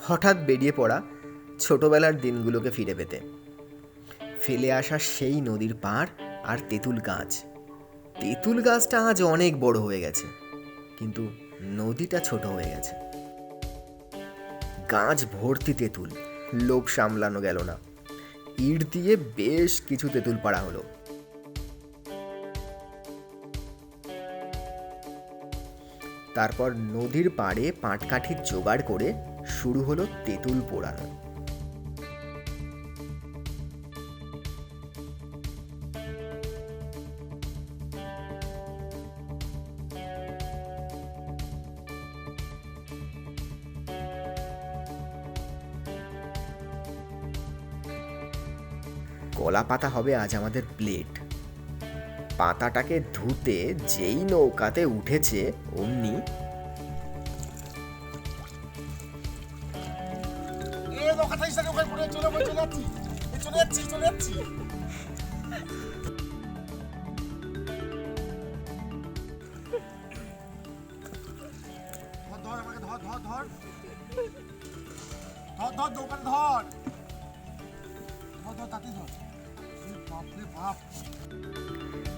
হঠাৎ বেরিয়ে পড়া ছোটবেলার দিনগুলোকে ফিরে পেতে। ফেলে আসা সেই নদীর পাড় আর তেঁতুল গাছ। তেঁতুল গাছটা আজ অনেক বড় হয়ে গেছে, কিন্তু নদীটা ছোট হয়ে গেছে। গাছ ভর্তি তেঁতুল, লোভ সামলানো গেল না। ইট দিয়ে বেশ কিছু তেঁতুল পাড়া হলো। তারপর নদীর পাড়ে পাটকাঠির জোগাড় করে শুরু হলো তেঁতুল পোড়ানো। কলা পাতা হবে আজ আমাদের প্লেট। পাতাটাকে ধুতে যেই নৌকাতে উঠেছে অমনি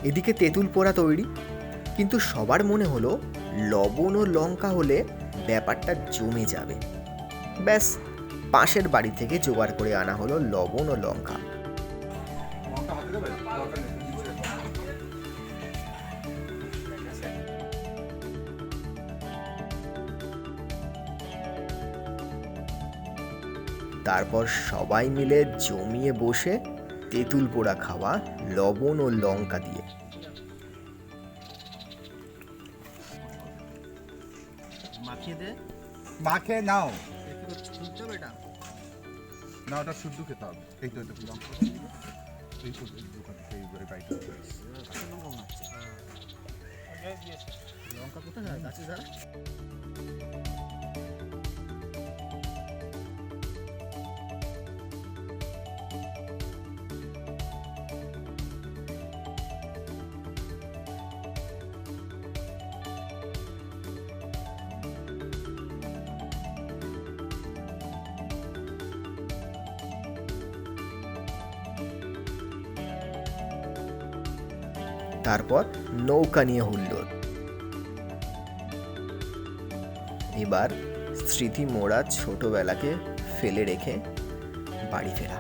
এদিকে তেঁতুল পোড়া তৈরি, কিন্তু সবার মনে হলো লবণ ও লঙ্কা হলে ব্যাপারটা জমে যাবে। ব্যাস, পাশের বাড়ি থেকে জোগাড় করে আনা হলো লবণ ও লঙ্কা। তারপর সবাই মিলে জমিয়ে বসে তেঁতুল পোড়া খাওয়া লবণ ও লঙ্কা দিয়ে। মাখে নাও না, ওটা শুদ্ধ খেতে হবে। এই তো লঙ্কা কোথায় গাছে যারা। তারপর নৌকা নিয়ে হুল্লোড়। এবার স্মৃতি মোড়া ছোটবেলাকে ফেলে রেখে বাড়ি ফেরা।